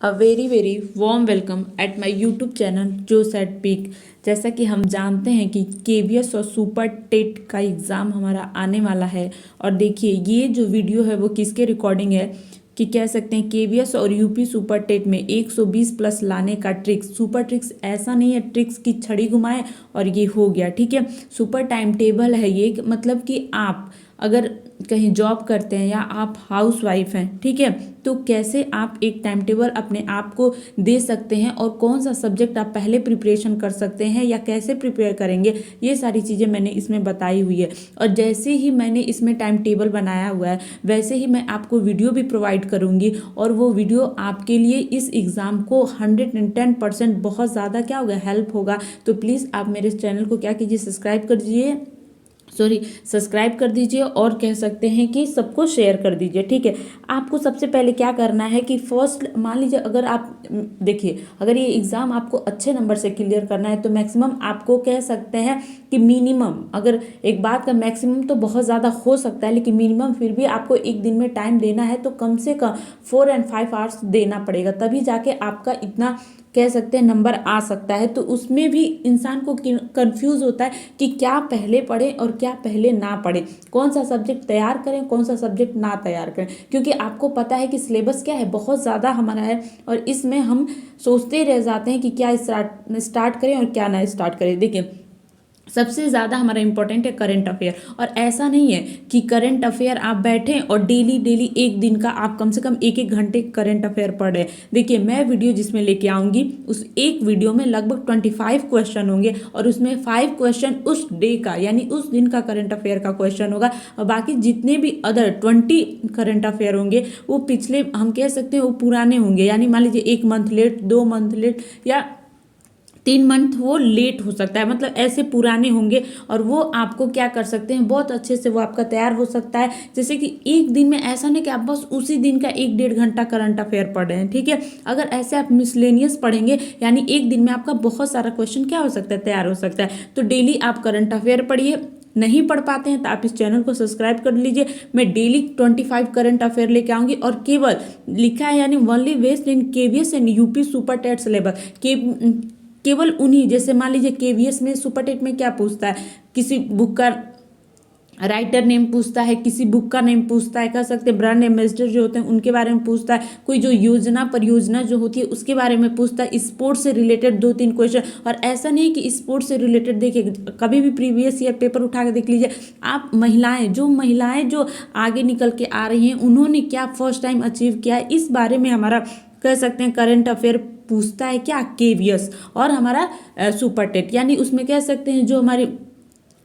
A very very warm welcome at my YouTube channel जो set pick. जैसा कि हम जानते हैं कि केवीएस और सुपर टेट का एग्ज़ाम हमारा आने वाला है। और देखिए ये जो वीडियो है वो किसके रिकॉर्डिंग है कि कह सकते हैं केवीएस और यूपी सुपर टेट में 120 प्लस लाने का ट्रिक्स। सुपर ट्रिक्स ऐसा नहीं है ट्रिक्स की छड़ी घुमाए और ये हो गया, ठीक है। सुपर टाइम टेबल है ये, मतलब कि आप अगर कहीं जॉब करते हैं या आप हाउस वाइफ हैं, ठीक है, तो कैसे आप एक टाइम टेबल अपने आप को दे सकते हैं और कौन सा सब्जेक्ट आप पहले प्रिपरेशन कर सकते हैं या कैसे प्रिपेयर करेंगे, ये सारी चीज़ें मैंने इसमें बताई हुई है। और जैसे ही मैंने इसमें टाइम टेबल बनाया हुआ है वैसे ही मैं आपको वीडियो भी प्रोवाइड करूंगी और वो वीडियो आपके लिए इस एग्ज़ाम को 110% बहुत ज़्यादा क्या होगा, हेल्प होगा। तो प्लीज़ आप मेरे चैनल को क्या कीजिए, सब्सक्राइब कर दीजिए, सब्सक्राइब कर दीजिए और कह सकते हैं कि सबको शेयर कर दीजिए, ठीक है। आपको सबसे पहले क्या करना है कि फर्स्ट मान लीजिए अगर आप देखिए, अगर ये एग्ज़ाम आपको अच्छे नंबर से क्लियर करना है तो मैक्सिमम आपको कह सकते हैं कि मिनिमम, अगर एक बात का मैक्सिमम तो बहुत ज़्यादा हो सकता है लेकिन मिनिमम फिर भी आपको एक दिन में टाइम देना है तो कम से कम 4 और 5 आवर्स देना पड़ेगा, तभी जाके आपका इतना कह सकते हैं नंबर आ सकता है। तो उसमें भी इंसान को कंफ्यूज होता है कि क्या पहले पढ़े और क्या पहले ना पढ़े, कौन सा सब्जेक्ट तैयार करें कौन सा सब्जेक्ट ना तैयार करें, क्योंकि आपको पता है कि सिलेबस क्या है, बहुत ज़्यादा हमारा है और इसमें हम सोचते रह जाते हैं कि क्या स्टार्ट करें और क्या ना स्टार्ट करें। देखिए सबसे ज़्यादा हमारा इंपॉर्टेंट है करंट अफेयर, और ऐसा नहीं है कि करंट अफेयर आप बैठें और डेली डेली एक दिन का आप कम से कम 1-1 घंटे करंट अफेयर पढ़ रहे हैं। देखिए मैं वीडियो जिसमें लेके आऊँगी उस एक वीडियो में लगभग 25 क्वेश्चन होंगे और उसमें 5 क्वेश्चन उस डे का यानी उस दिन का करंट अफेयर का क्वेश्चन होगा और बाकी जितने भी अदर 20 करंट अफेयर होंगे वो पिछले, हम कह सकते हैं वो पुराने होंगे, यानी मान लीजिए 1 मंथ लेट, 2 मंथ लेट या 3 मंथ वो लेट हो सकता है, मतलब ऐसे पुराने होंगे और वो आपको क्या कर सकते हैं, बहुत अच्छे से वो आपका तैयार हो सकता है। जैसे कि एक दिन में ऐसा नहीं कि आप बस उसी दिन का 1-1.5 घंटा करंट अफेयर पढ़ रहे हैं, ठीक है। अगर ऐसे आप मिसलेनियस पढ़ेंगे यानी एक दिन में आपका बहुत सारा क्वेश्चन क्या हो सकता है, तैयार हो सकता है। तो डेली आप करंट अफेयर पढ़िए, नहीं पढ़ पाते हैं तो आप इस चैनल को सब्सक्राइब कर लीजिए। मैं डेली 25 करंट अफेयर लेके आऊंगी और केवल लिखा है यानी only west in KVS and UP super TET syllabus के, केवल उन्हीं, जैसे मान लीजिए केवीएस में सुपर टेट में क्या पूछता है, किसी बुक का राइटर नेम पूछता है, किसी बुक का नेम पूछता है, कह सकते हैं ब्रांड एम्बेसडर जो होते हैं उनके बारे में पूछता है, कोई जो योजना परियोजना जो होती है उसके बारे में पूछता है, स्पोर्ट्स से रिलेटेड 2-3 क्वेश्चन। और ऐसा नहीं कि स्पोर्ट्स से रिलेटेड, देखिए कभी भी प्रीवियस ईयर पेपर उठा के देख लीजिए आप, महिलाएं जो आगे निकल के आ रही हैं उन्होंने क्या फर्स्ट टाइम अचीव किया है, इस बारे में हमारा कह सकते हैं करंट अफेयर पूछता है क्या, केवीएस। और हमारा सुपर टेट यानी उसमें कह सकते हैं जो हमारी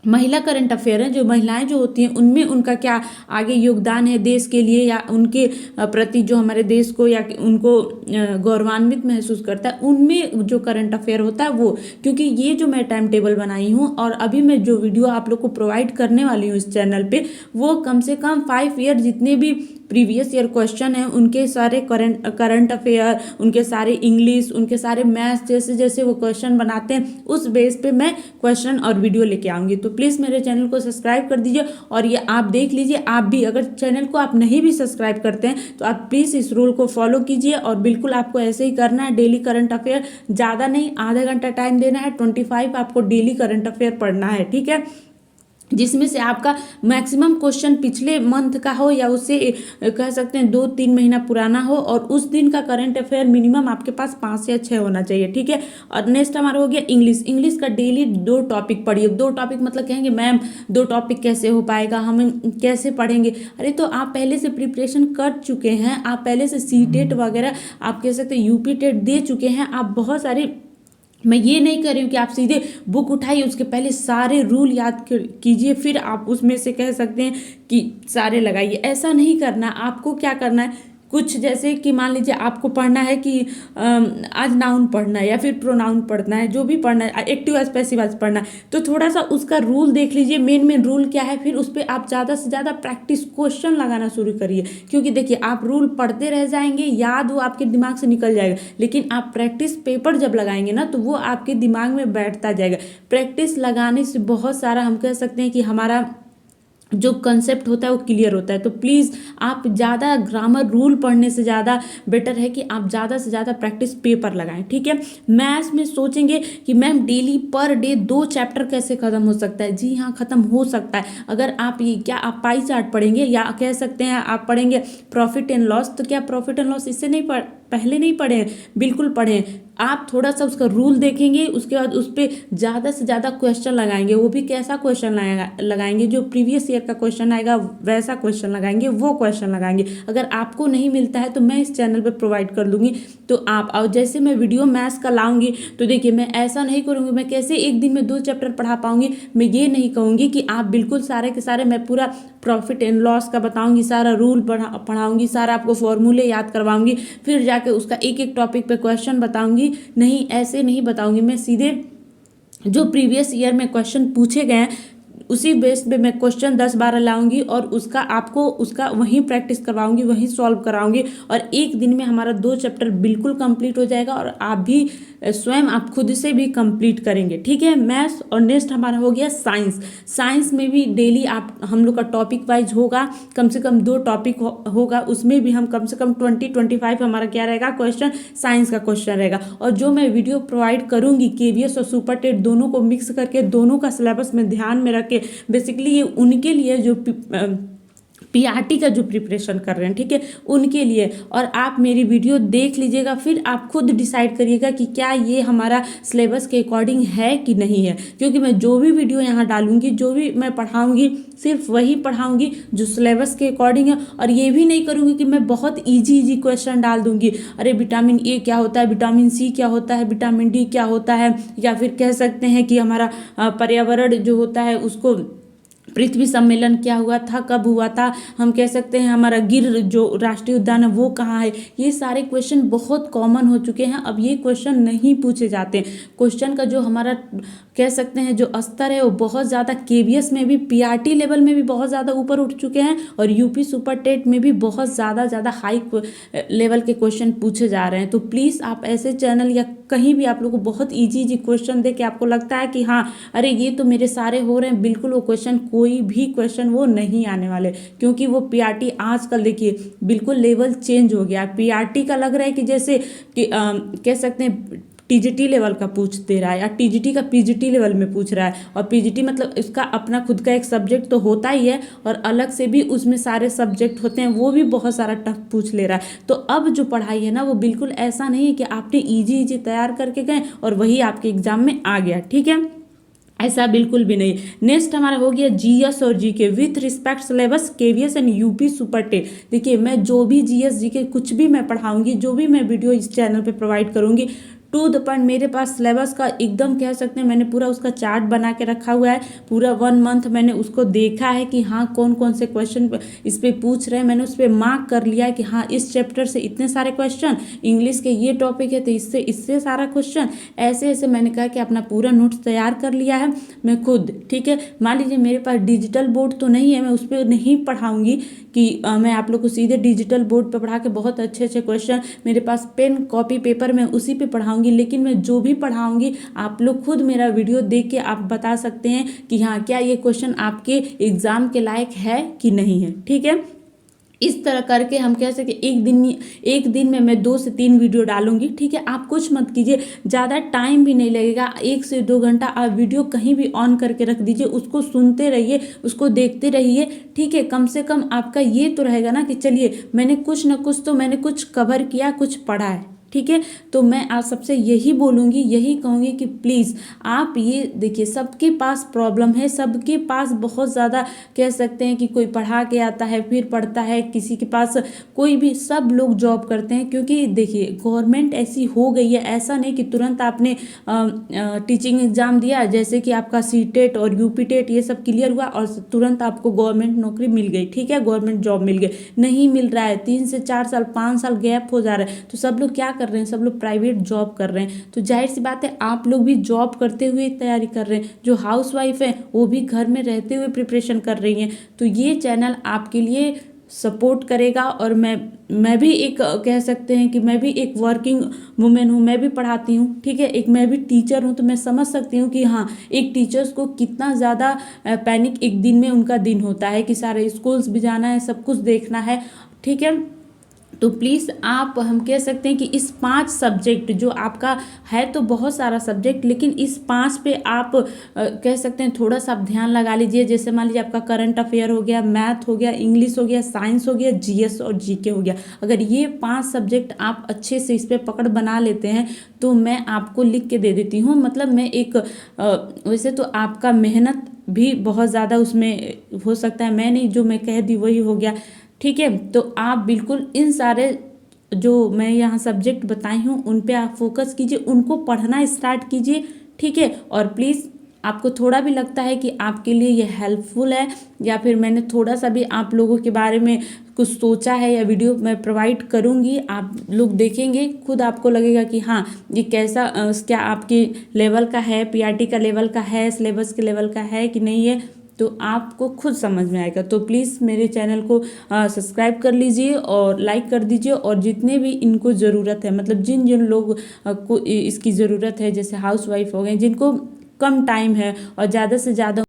महिला करंट अफेयर है, जो महिलाएं जो होती हैं उनमें उनका क्या आगे योगदान है देश के लिए या उनके प्रति जो हमारे देश को या उनको गौरवान्वित महसूस करता है, उनमें जो करंट अफेयर होता है वो। क्योंकि ये जो मैं टाइम टेबल बनाई हूँ और अभी मैं जो वीडियो आप लोग को प्रोवाइड करने वाली हूँ इस चैनल पे, वो कम से कम 5 ईयर जितने भी प्रीवियस ईयर क्वेश्चन हैं उनके सारे करंट अफेयर, उनके सारे इंग्लिश, उनके सारे मैथ्स, जैसे जैसे वो क्वेश्चन बनाते हैं उस बेस पे मैं क्वेश्चन और वीडियो लेके आऊँगी। तो प्लीज़ मेरे चैनल को सब्सक्राइब कर दीजिए और ये आप देख लीजिए। आप भी अगर चैनल को आप नहीं भी सब्सक्राइब करते हैं तो आप प्लीज़ इस रूल को फॉलो कीजिए और बिल्कुल आपको ऐसे ही करना है। डेली करंट अफेयर, ज़्यादा नहीं, आधा घंटा टाइम देना है, 25 आपको डेली करंट अफेयर पढ़ना है, ठीक है, जिसमें से आपका मैक्सिमम क्वेश्चन पिछले मंथ का हो या उससे कह सकते हैं 2-3 महीना पुराना हो और उस दिन का करंट अफेयर मिनिमम आपके पास 5 या 6 होना चाहिए, ठीक है। और नेक्स्ट हमारा हो गया इंग्लिश। इंग्लिश का डेली 2 टॉपिक पढ़िए। 2 टॉपिक मतलब कहेंगे मैम 2 टॉपिक कैसे हो पाएगा, हम कैसे पढ़ेंगे, अरे तो आप पहले से प्रिपरेशन कर चुके हैं, आप पहले से सीटेट वगैरह आप कह सकते हैं यूपी टेट दे चुके हैं, आप बहुत सारे, मैं ये नहीं कर रही हूँ कि आप सीधे बुक उठाइए उसके पहले सारे रूल याद कीजिए फिर आप उसमें से कह सकते हैं कि सारे लगाइए, ऐसा नहीं करना। आपको क्या करना है, कुछ जैसे कि मान लीजिए आपको पढ़ना है कि आज नाउन पढ़ना है या फिर प्रोनाउन पढ़ना है, जो भी पढ़ना है, एक्टिव आज पैसिव आज पढ़ना है, तो थोड़ा सा उसका रूल देख लीजिए, मेन मेन रूल क्या है, फिर उस पर आप ज़्यादा से ज़्यादा प्रैक्टिस क्वेश्चन लगाना शुरू करिए। क्योंकि देखिए आप रूल पढ़ते रह जाएंगे, याद वो आपके दिमाग से निकल जाएगा, लेकिन आप प्रैक्टिस पेपर जब लगाएंगे ना तो वो आपके दिमाग में बैठता जाएगा। प्रैक्टिस लगाने से बहुत सारा हम कह सकते हैं कि हमारा जो कंसेप्ट होता है वो क्लियर होता है। तो प्लीज़ आप ज़्यादा ग्रामर रूल पढ़ने से ज़्यादा बेटर है कि आप ज़्यादा से ज़्यादा प्रैक्टिस पेपर लगाएं, ठीक है। मैथ्स में सोचेंगे कि ma'am daily per day 2 chapter कैसे ख़त्म हो सकता है? जी हाँ, ख़त्म हो सकता है। अगर आप ये क्या आप पाई चार्ट पढ़ेंगे या कह सकते हैं आप पढ़ेंगे प्रॉफिट एंड लॉस, तो क्या प्रॉफिट एंड लॉस इससे नहीं पहले नहीं पढ़े हैं? बिल्कुल पढ़े हैं। आप थोड़ा सा उसका रूल देखेंगे, उसके बाद उस पर ज़्यादा से ज़्यादा क्वेश्चन लगाएंगे। वो भी कैसा क्वेश्चन लगाएंगे? जो प्रीवियस ईयर का क्वेश्चन आएगा वैसा क्वेश्चन लगाएंगे, वो क्वेश्चन लगाएंगे। अगर आपको नहीं मिलता है तो मैं इस चैनल पे प्रोवाइड कर दूंगी। तो आप और जैसे मैं वीडियो मैथ्स का लाऊंगी तो देखिए मैं ऐसा नहीं करूँगी, मैं कैसे एक दिन में 2 चैप्टर पढ़ा पाऊंगी। मैं ये नहीं कहूँगी कि आप बिल्कुल सारे के सारे, मैं पूरा प्रॉफिट एंड लॉस का बताऊंगी, सारा रूल पढ़ाऊंगी, सारा आपको फॉर्मूले याद करवाऊंगी, फिर जाके उसका एक एक टॉपिक पे क्वेश्चन बताऊंगी। नहीं, ऐसे नहीं बताऊंगी। मैं सीधे जो प्रीवियस ईयर में क्वेश्चन पूछे गए हैं उसी बेस पे मैं क्वेश्चन 10-12 लाऊंगी और उसका आपको उसका वहीं प्रैक्टिस करवाऊंगी, वहीं सॉल्व कराऊंगी और एक दिन में हमारा 2 चैप्टर बिल्कुल कंप्लीट हो जाएगा और आप भी स्वयं आप खुद से भी कंप्लीट करेंगे, ठीक है। मैथ्स और नेक्स्ट हमारा हो गया साइंस। साइंस में भी डेली आप हम लोग का टॉपिक वाइज होगा, कम से कम 2 टॉपिक होगा, उसमें भी हम कम से कम 20-25 हमारा क्या रहेगा क्वेश्चन, साइंस का क्वेश्चन रहेगा। और जो मैं वीडियो प्रोवाइड करूंगी केवीएस और सुपर टेट दोनों को मिक्स करके, दोनों का सिलेबस में ध्यान में रख के, बेसिकली ये उनके लिए जो पीआरटी का जो प्रिपरेशन कर रहे हैं, ठीक है, उनके लिए। और आप मेरी वीडियो देख लीजिएगा, फिर आप खुद डिसाइड करिएगा कि क्या ये हमारा सिलेबस के अकॉर्डिंग है कि नहीं है। क्योंकि मैं जो भी वीडियो यहाँ डालूंगी, जो भी मैं पढ़ाऊंगी, सिर्फ वही पढ़ाऊंगी जो सिलेबस के अकॉर्डिंग है। और ये भी नहीं करूँगी कि मैं बहुत ईजी क्वेश्चन डाल दूंगी। अरे विटामिन ए क्या होता है, विटामिन सी क्या होता है, विटामिन डी क्या होता है, या फिर कह सकते हैं कि हमारा पर्यावरण जो होता है उसको, पृथ्वी सम्मेलन क्या हुआ था, कब हुआ था, हम कह सकते हैं हमारा गिर जो राष्ट्रीय उद्यान है वो कहाँ है। ये सारे क्वेश्चन बहुत कॉमन हो चुके हैं, अब ये क्वेश्चन नहीं पूछे जाते। क्वेश्चन का जो हमारा कह सकते हैं जो स्तर है वो बहुत ज़्यादा केवीएस में भी, पीआरटी लेवल में भी बहुत ज़्यादा ऊपर उठ चुके हैं और यूपी सुपर टेट में भी बहुत ज़्यादा हाई लेवल के क्वेश्चन पूछे जा रहे हैं। तो प्लीज़ आप ऐसे चैनल या कहीं भी आप लोग को बहुत ईजी क्वेश्चन दे के आपको लगता है कि हाँ अरे ये तो मेरे सारे हो रहे हैं, बिल्कुल वो क्वेश्चन, कोई भी क्वेश्चन वो नहीं आने वाले। क्योंकि वो पीआरटी आजकल देखिए बिल्कुल लेवल चेंज हो गया। पीआरटी का लग रहा है कि जैसे कि कह सकते हैं टीजीटी लेवल का पूछ दे रहा है, या टीजीटी का पीजीटी लेवल में पूछ रहा है। और पीजीटी मतलब इसका अपना खुद का एक सब्जेक्ट तो होता ही है और अलग से भी उसमें सारे सब्जेक्ट होते हैं, वो भी बहुत सारा टफ पूछ ले रहा है। तो अब जो पढ़ाई है ना वो बिल्कुल ऐसा नहीं है कि आपने इजी तैयार करके गए और वही आपके एग्जाम में आ गया, ठीक है, ऐसा बिल्कुल भी नहीं। नेक्स्ट हमारा हो गया जीएस और GK with respect syllabus KVS and UP super TET. देखिए मैं जो भी जीएस जीके कुछ भी मैं पढ़ाऊंगी, जो भी मैं वीडियो इस चैनल पे प्रोवाइड करूंगी, टू द पॉइंट मेरे पास सिलेबस का एकदम कह सकते हैं मैंने पूरा उसका चार्ट बना के रखा हुआ है। पूरा 1 मंथ मैंने उसको देखा है कि हाँ कौन कौन से क्वेश्चन इस पे पूछ रहे हैं, मैंने उस पर मार्क कर लिया है कि हाँ इस चैप्टर से इतने सारे क्वेश्चन, इंग्लिश के ये टॉपिक है तो इससे सारा क्वेश्चन, ऐसे ऐसे मैंने कहा कि अपना पूरा नोट्स तैयार कर लिया है मैं खुद, ठीक है। मान लीजिए मेरे पास डिजिटल बोर्ड तो नहीं है, मैं उस पर नहीं पढ़ाऊँगी कि मैं आप लोग को सीधे डिजिटल बोर्ड पर पढ़ा के बहुत अच्छे अच्छे क्वेश्चन, मेरे पास पेन कॉपी पेपर में उसी पे पढ़ाऊंगी। लेकिन मैं जो भी पढ़ाऊंगी आप लोग खुद मेरा वीडियो देख के आप बता सकते हैं कि हाँ क्या ये क्वेश्चन आपके एग्जाम के लायक है कि नहीं है, ठीक है। इस तरह करके हम कह सके एक दिन में मैं 2 से 3 वीडियो डालूंगी, ठीक है। आप कुछ मत कीजिए, ज़्यादा टाइम भी नहीं लगेगा, 1 से 2 घंटा आप वीडियो कहीं भी ऑन करके रख दीजिए, उसको सुनते रहिए, उसको देखते रहिए, ठीक है। कम से कम आपका ये तो रहेगा ना कि चलिए मैंने कुछ ना कुछ तो मैंने कुछ कवर किया, कुछ पढ़ा है, ठीक है। तो मैं आप सबसे यही बोलूँगी, यही कहूँगी कि प्लीज़ आप ये देखिए सबके पास प्रॉब्लम है, सबके पास बहुत ज़्यादा कह सकते हैं कि कोई पढ़ा के आता है फिर पढ़ता है, किसी के पास कोई भी, सब लोग जॉब करते हैं। क्योंकि देखिए गवर्नमेंट ऐसी हो गई है, ऐसा नहीं कि तुरंत आपने टीचिंग एग्ज़ाम दिया जैसे कि आपका सीटेट और यूपी टेट ये सब क्लियर हुआ और तुरंत आपको गवर्नमेंट नौकरी मिल गई, ठीक है, गवर्नमेंट जॉब मिल गई, नहीं मिल रहा है। 3 से 4 साल 5 साल गैप हो जा रहा है। तो सब लोग क्या कर रहे हैं, सब लोग प्राइवेट जॉब कर रहे हैं। तो जाहिर सी बात है आप लोग भी जॉब करते हुए तैयारी कर रहे हैं, जो हाउसवाइफ है वो भी घर में रहते हुए प्रिपरेशन कर रही हैं। तो ये चैनल आपके लिए सपोर्ट करेगा। और मैं भी एक कह सकते हैं कि मैं भी एक वर्किंग वुमेन हूँ, मैं भी पढ़ाती हूँ, ठीक है, एक मैं भी टीचर हूँ, तो मैं समझ सकती हूँ कि हाँ, एक टीचर्स को कितना ज़्यादा पैनिक एक दिन में उनका दिन होता है कि सारे स्कूल्स भी जाना है, सब कुछ देखना है, ठीक है। तो प्लीज़ आप, हम कह सकते हैं कि इस 5 सब्जेक्ट जो आपका है, तो बहुत सारा सब्जेक्ट, लेकिन इस 5 पे आप कह सकते हैं थोड़ा सा आप ध्यान लगा लीजिए। जैसे मान लीजिए आपका करंट अफेयर हो गया, मैथ हो गया, इंग्लिश हो गया, साइंस हो गया, जीएस और जीके हो गया। अगर ये 5 सब्जेक्ट आप अच्छे से इस पे पकड़ बना लेते हैं तो मैं आपको लिख के दे देती हूँ। मतलब मैं एक वैसे तो आपका मेहनत भी बहुत ज़्यादा उसमें हो सकता है, मैं नहीं, जो मैं कह दी वही हो गया, ठीक है। तो आप बिल्कुल इन सारे जो मैं यहाँ सब्जेक्ट बताई हूँ उन पे आप फोकस कीजिए, उनको पढ़ना स्टार्ट कीजिए, ठीक है। और प्लीज़ आपको थोड़ा भी लगता है कि आपके लिए ये हेल्पफुल है, या फिर मैंने थोड़ा सा भी आप लोगों के बारे में कुछ सोचा है, या वीडियो मैं प्रोवाइड करूँगी, आप लोग देखेंगे खुद आपको लगेगा कि हाँ, ये कैसा क्या आपके लेवल का है, पीआरटी का लेवल का है, सिलेबस के लेवल का है कि नहीं है, तो आपको खुद समझ में आएगा। तो प्लीज़ मेरे चैनल को सब्सक्राइब कर लीजिए और लाइक कर दीजिए। और जितने भी इनको ज़रूरत है, मतलब जिन जिन लोग को इसकी ज़रूरत है, जैसे हाउस वाइफ हो गए, जिनको कम टाइम है और ज़्यादा से ज़्यादा